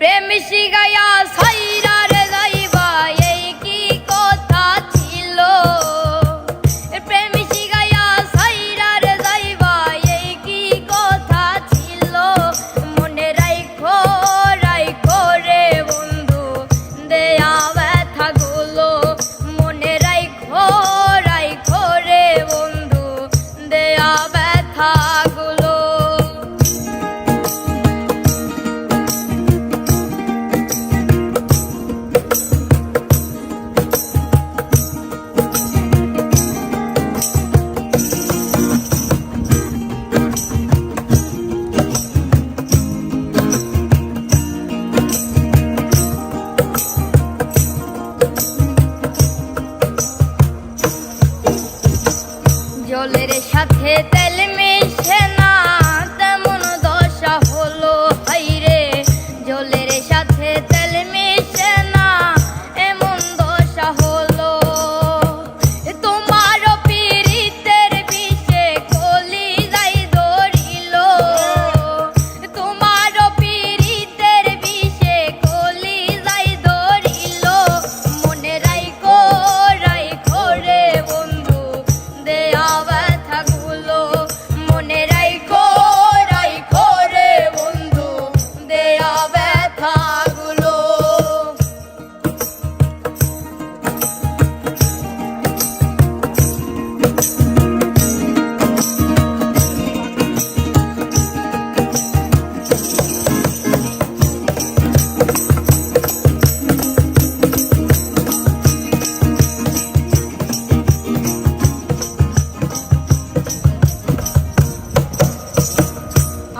প্রেম শিখাইয়া সাইরার যাইবা এই কি কথা ছিল। প্রেম শিখাইয়া সাইরার যাইবা এই কি কথা ছিল। মনে রাইখো রাইখো রে বন্ধু দেয়া ব্যথা গুলো। মনে রাইখো রাইখো রে বন্ধু দেয়া ব্যথা গুলো। জলের সাথে তেল মিশে না তেমন দশা হলো হাইরে। জলের সাথে তেল মিশে না এমন দশা হলো। তোমার পীড়িতের বিষে কলি যাই ধরিল। তোমার পীড়িতের বিষে কলি যাই ধরিল। মনে রাইখো রাইখো রে বন্ধু দেয়া ব্যথা গুলো। মনে রাইখো রাইখো রে বন্ধু দেয়া ব্যথা গুলো।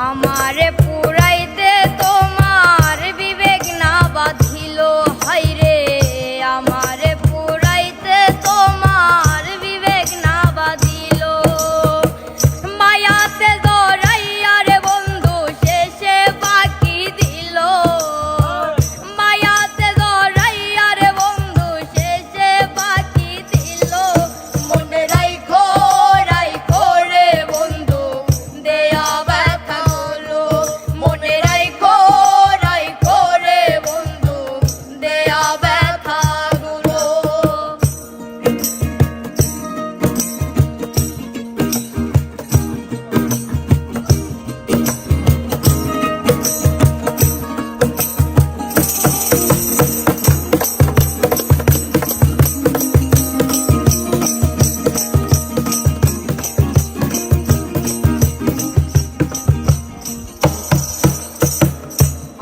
আমারে পুরাইতে তোমার বিবেক না বাঁধিল হাইরে। আমারে পুরাইতে তোমার বিবেক না বাঁধিল। মায়াতে জড়াইয়া রে বন্ধু শেষে বাকি দিল। মায়াতে জড়াইয়া রে বন্ধু শেষে বাকি দিল। মনে রাইখো রাইখো রে বন্ধু দেয়া ব্যথা গুলো। মনে রাইখো রাইখো রে বন্ধু দেয়া ব্যথা গুলো।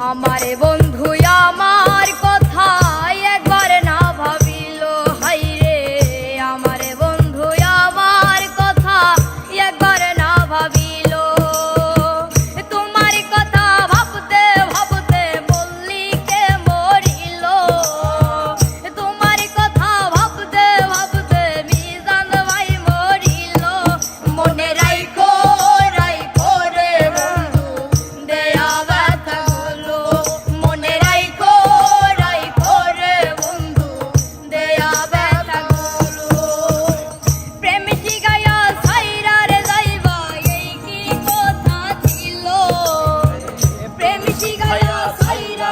আমারে বন্ধু আমার কথা একবার না ভাবিল হাইরে। আমারে বন্ধু আমার কথা একবার না ভাবিল। তোমার কথা ভাবতে ভাবতে মল্লিকে মরিল। তোমার কথা ভাবতে ভাবতে মিজান ভাই মরিল। মনে রাইখো রাইখো রে বন্ধু দেয়া ব্যথা গুলো। মনে রাইখো রাইখো রে বন্ধু দেয়া ব্যথা গুলো। প্রেম শিখাইয়া সাইরার যাইবা এই কি কথা ছিল। প্রেম শিখাইয়া সাইরা